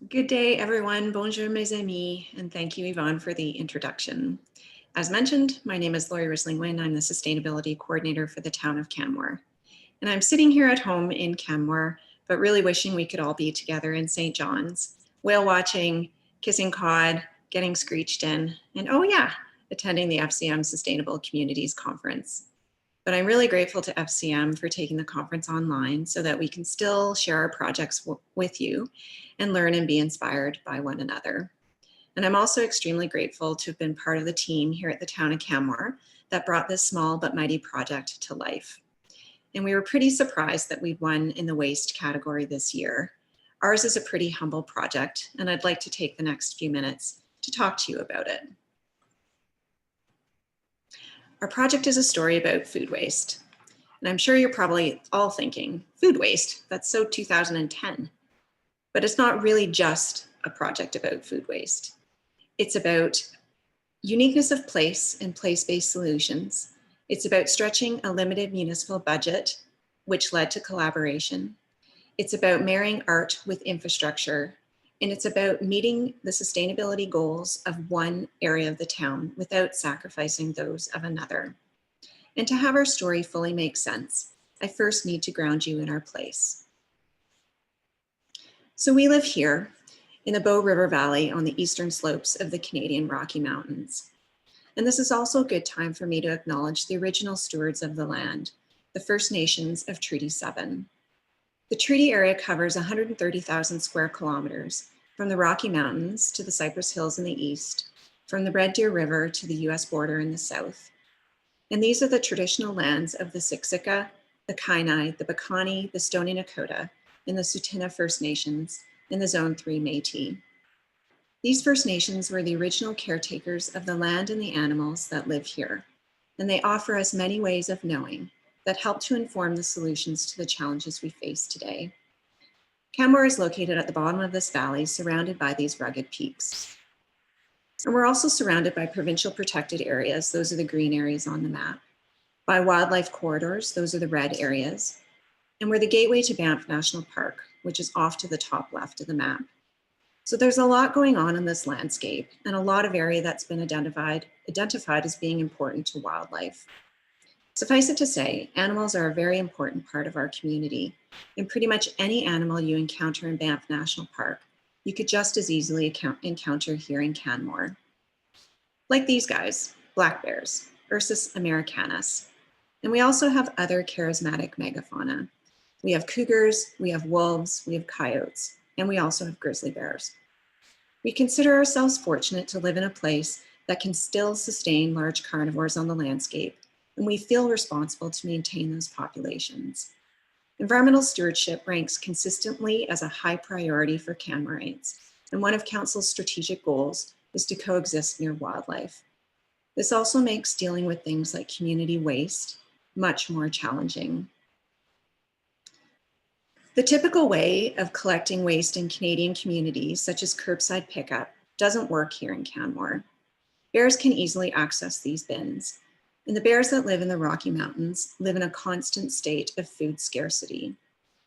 Good day, everyone. Bonjour, mes amis, and thank you, Yvonne, for the introduction. As mentioned, my name is Lori Rissling Wynn. I'm the Sustainability Coordinator for the town of Canmore. And I'm sitting here at home in Canmore, but really wishing we could all be together in St. John's, whale watching, kissing cod, getting screeched in, and oh yeah, attending the FCM Sustainable Communities Conference. But I'm really grateful to FCM for taking the conference online so that we can still share our projects with you and learn and be inspired by one another. And I'm also extremely grateful to have been part of the team here at the town of Canmore that brought this small but mighty project to life. And we were pretty surprised that we won in the waste category this year. Ours is a pretty humble project, and I'd like to take the next few minutes to talk to you about it. Our project is a story about food waste. And I'm sure you're probably all thinking, food waste, that's so 2010. But it's not really just a project about food waste. It's about uniqueness of place and place-based solutions. It's about stretching a limited municipal budget, which led to collaboration. It's about marrying art with infrastructure. And it's about meeting the sustainability goals of one area of the town without sacrificing those of another. And to have our story fully make sense, I first need to ground you in our place. So we live here in the Bow River Valley on the eastern slopes of the Canadian Rocky Mountains. And this is also a good time for me to acknowledge the original stewards of the land, the First Nations of Treaty 7. The treaty area covers 130,000 square kilometers from the Rocky Mountains to the Cypress Hills in the east, from the Red Deer River to the US border in the south. And these are the traditional lands of the Siksika, the Kainai, the Bikani, the Stoney Nakoda, and the Tsuut'ina First Nations in the Zone 3 Métis. These First Nations were the original caretakers of the land and the animals that live here, and they offer us many ways of knowing that help to inform the solutions to the challenges we face today. Canmore is located at the bottom of this valley, surrounded by these rugged peaks. And we're also surrounded by provincial protected areas, those are the green areas on the map, by wildlife corridors, those are the red areas, and we're the gateway to Banff National Park, which is off to the top left of the map. So there's a lot going on in this landscape and a lot of area that's been identified as being important to wildlife. Suffice it to say, animals are a very important part of our community, and pretty much any animal you encounter in Banff National Park, you could just as easily encounter here in Canmore. Like these guys, black bears, Ursus americanus. And we also have other charismatic megafauna. We have cougars, we have wolves, we have coyotes, and we also have grizzly bears. We consider ourselves fortunate to live in a place that can still sustain large carnivores on the landscape, and we feel responsible to maintain those populations. Environmental stewardship ranks consistently as a high priority for Canmoreites, and one of Council's strategic goals is to coexist near wildlife. This also makes dealing with things like community waste much more challenging. The typical way of collecting waste in Canadian communities, such as curbside pickup, doesn't work here in Canmore. Bears can easily access these bins, and the bears that live in the Rocky Mountains live in a constant state of food scarcity.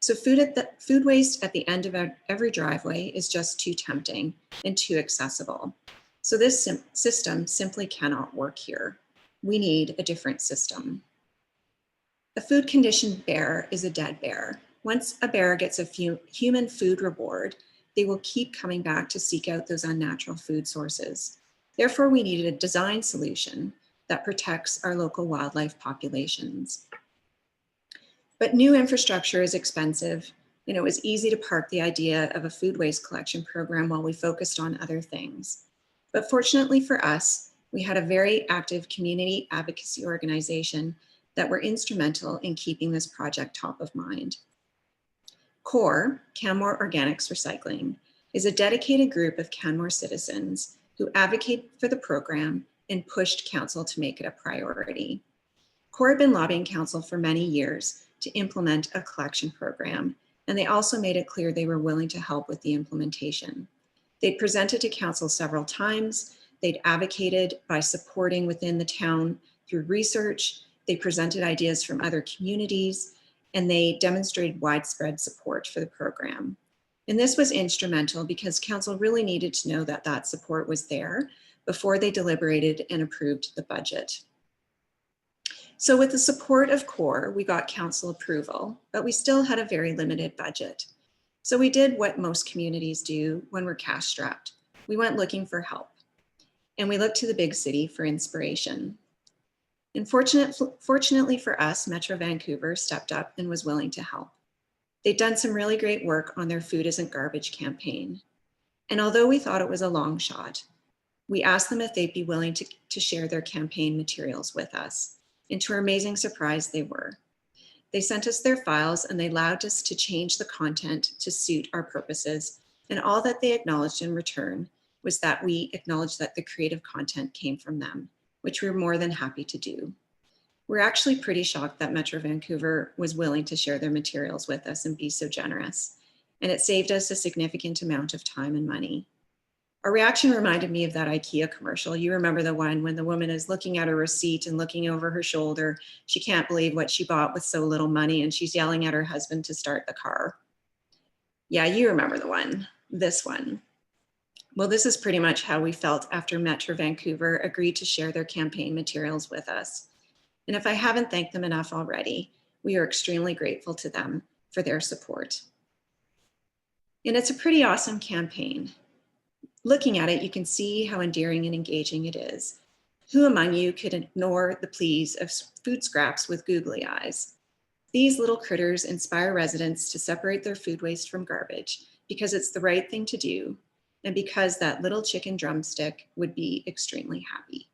So food waste at the end of every driveway is just too tempting and too accessible. So this system simply cannot work here. We need a different system. A food conditioned bear is a dead bear. Once a bear gets a human food reward, they will keep coming back to seek out those unnatural food sources. Therefore, we needed a design solution that protects our local wildlife populations. But new infrastructure is expensive, and it was easy to park the idea of a food waste collection program while we focused on other things. But fortunately for us, we had a very active community advocacy organization that were instrumental in keeping this project top of mind. CORE, Canmore Organics Recycling, is a dedicated group of Canmore citizens who advocate for the program and pushed council to make it a priority. CORE had been lobbying council for many years to implement a collection program, and they also made it clear they were willing to help with the implementation. They'd presented to council several times. They'd advocated by supporting within the town through research. They presented ideas from other communities, and they demonstrated widespread support for the program. And this was instrumental because council really needed to know that that support was there before they deliberated and approved the budget. So with the support of CORE, we got council approval, but we still had a very limited budget. So we did what most communities do when we're cash strapped. We went looking for help, and we looked to the big city for inspiration. And fortunately for us, Metro Vancouver stepped up and was willing to help. They'd done some really great work on their Food Isn't Garbage campaign. And although we thought it was a long shot, we asked them if they'd be willing to share their campaign materials with us. And to our amazing surprise, they were. They sent us their files and they allowed us to change the content to suit our purposes. And all that they acknowledged in return was that we acknowledged that the creative content came from them, which we were more than happy to do. We're actually pretty shocked that Metro Vancouver was willing to share their materials with us and be so generous. And it saved us a significant amount of time and money. Our reaction reminded me of that IKEA commercial. You remember the one when the woman is looking at her receipt and looking over her shoulder. She can't believe what she bought with so little money, and she's yelling at her husband to start the car. Yeah, you remember the one, this one. Well, this is pretty much how we felt after Metro Vancouver agreed to share their campaign materials with us. And if I haven't thanked them enough already, we are extremely grateful to them for their support. And it's a pretty awesome campaign. Looking at it, you can see how endearing and engaging it is. Who among you could ignore the pleas of food scraps with googly eyes? These little critters inspire residents to separate their food waste from garbage because it's the right thing to do and because that little chicken drumstick would be extremely happy.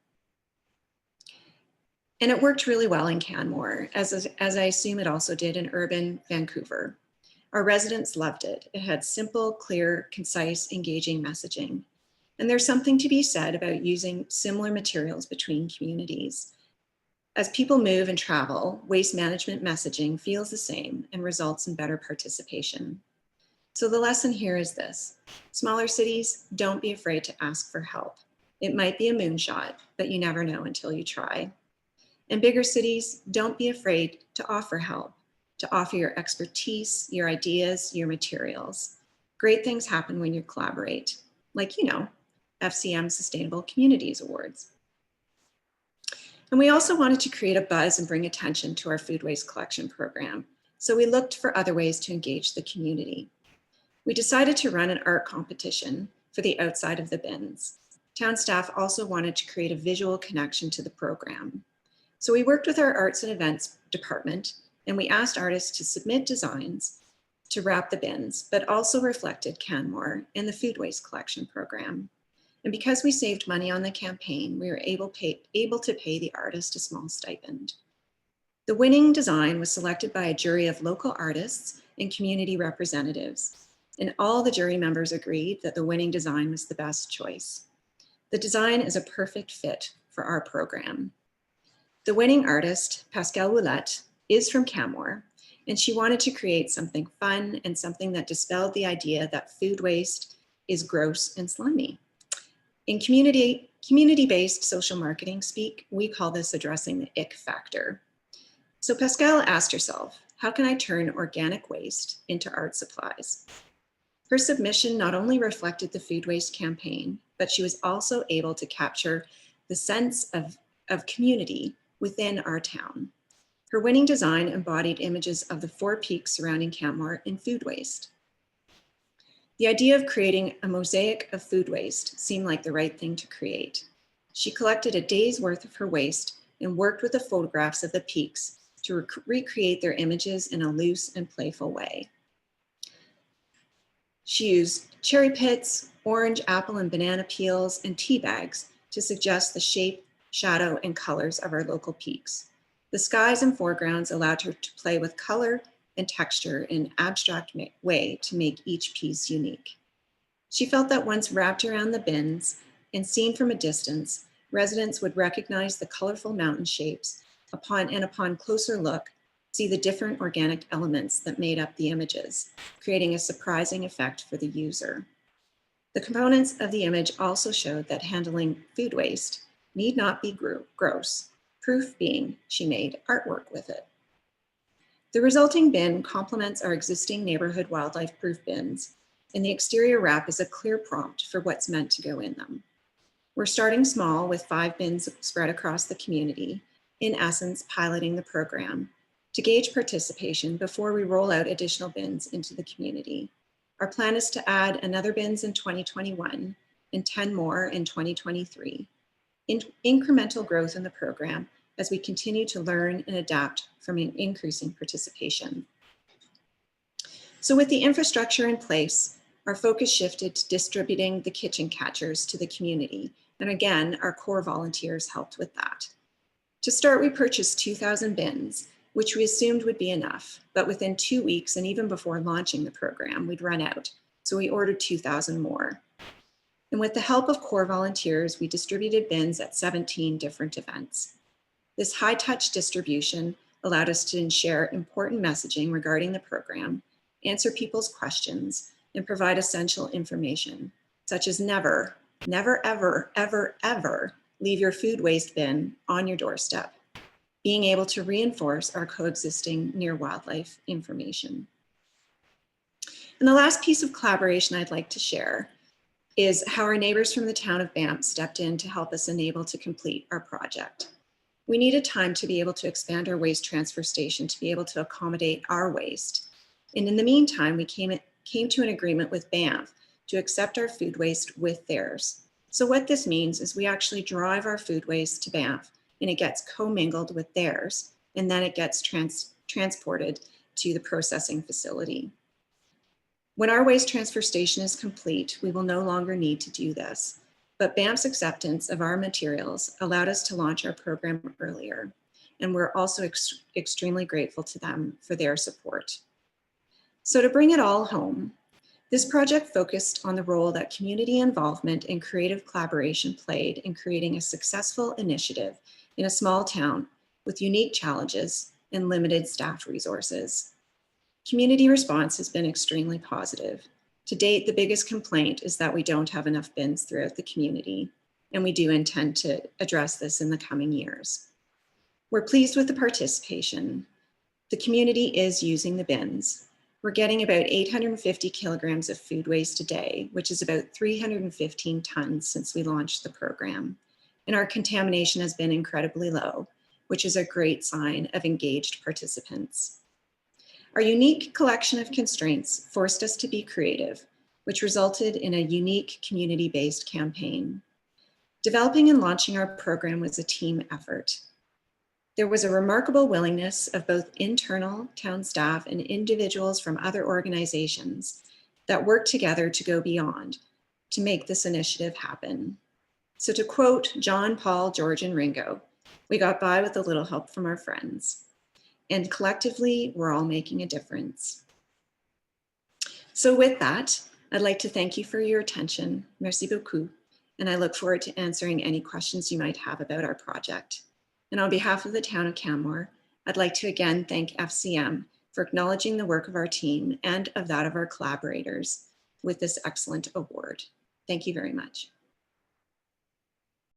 And it worked really well in Canmore, as I assume it also did in urban Vancouver. Our residents loved it. It had simple, clear, concise, engaging messaging. And there's something to be said about using similar materials between communities. As people move and travel, waste management messaging feels the same and results in better participation. So the lesson here is this: smaller cities, don't be afraid to ask for help. It might be a moonshot, but you never know until you try. And bigger cities, don't be afraid to offer help, to offer your expertise, your ideas, your materials. Great things happen when you collaborate, like, FCM Sustainable Communities Awards. And we also wanted to create a buzz and bring attention to our food waste collection program. So we looked for other ways to engage the community. We decided to run an art competition for the outside of the bins. Town staff also wanted to create a visual connection to the program. So we worked with our arts and events department, and we asked artists to submit designs to wrap the bins, but also reflected Canmore and the food waste collection program. And because we saved money on the campaign, we were able to pay the artist a small stipend. The winning design was selected by a jury of local artists and community representatives, and all the jury members agreed that the winning design was the best choice. The design is a perfect fit for our program. The winning artist, Pascale Ouellette, is from Canmore, and she wanted to create something fun and something that dispelled the idea that food waste is gross and slimy. In community-based social marketing speak, we call this addressing the ick factor. So Pascale asked herself, how can I turn organic waste into art supplies? Her submission not only reflected the food waste campaign, but she was also able to capture the sense of community within our town. Her winning design embodied images of the 4 peaks surrounding Canmore in food waste. The idea of creating a mosaic of food waste seemed like the right thing to create. She collected a day's worth of her waste and worked with the photographs of the peaks to recreate their images in a loose and playful way. She used cherry pits, orange, apple, and banana peels, and tea bags to suggest the shape, shadow, and colors of our local peaks. The skies and foregrounds allowed her to play with color and texture in an abstract way to make each piece unique. She felt that once wrapped around the bins and seen from a distance, residents would recognize the colorful mountain shapes upon closer look, see the different organic elements that made up the images, creating a surprising effect for the user. The components of the image also showed that handling food waste need not be gross, proof being she made artwork with it. The resulting bin complements our existing neighborhood wildlife proof bins and the exterior wrap is a clear prompt for what's meant to go in them. We're starting small with 5 bins spread across the community, in essence, piloting the program to gauge participation before we roll out additional bins into the community. Our plan is to add another bins in 2021 and 10 more in 2023. Incremental growth in the program as we continue to learn and adapt from an increasing participation. So with the infrastructure in place, our focus shifted to distributing the kitchen catchers to the community. And again, our core volunteers helped with that. To start, we purchased 2,000 bins, which we assumed would be enough, but within 2 weeks and even before launching the program, we'd run out. So we ordered 2,000 more. And with the help of core volunteers, we distributed bins at 17 different events. This high-touch distribution allowed us to share important messaging regarding the program, answer people's questions, and provide essential information, such as never, ever, ever, ever leave your food waste bin on your doorstep, being able to reinforce our coexisting near wildlife information. And the last piece of collaboration I'd like to share is how our neighbors from the town of Banff stepped in to help us enable to complete our project. We needed time to be able to expand our waste transfer station to be able to accommodate our waste. And in the meantime, we came to an agreement with Banff to accept our food waste with theirs. So what this means is we actually drive our food waste to Banff and it gets commingled with theirs, and then it gets transported to the processing facility. When our waste transfer station is complete, we will no longer need to do this, but Banff's acceptance of our materials allowed us to launch our program earlier, and we're also extremely grateful to them for their support. So to bring it all home, this project focused on the role that community involvement and creative collaboration played in creating a successful initiative in a small town with unique challenges and limited staff resources. Community response has been extremely positive. To date, the biggest complaint is that we don't have enough bins throughout the community, and we do intend to address this in the coming years. We're pleased with the participation. The community is using the bins. We're getting about 850 kilograms of food waste a day, which is about 315 tons since we launched the program. And our contamination has been incredibly low, which is a great sign of engaged participants. Our unique collection of constraints forced us to be creative, which resulted in a unique community-based campaign. Developing and launching our program was a team effort. There was a remarkable willingness of both internal town staff and individuals from other organizations that worked together to go beyond to make this initiative happen. So to quote John, Paul, George, and Ringo, we got by with a little help from our friends. And collectively, we're all making a difference. So with that, I'd like to thank you for your attention. Merci beaucoup. And I look forward to answering any questions you might have about our project. And on behalf of the town of Canmore, I'd like to again thank FCM for acknowledging the work of our team and of that of our collaborators with this excellent award. Thank you very much.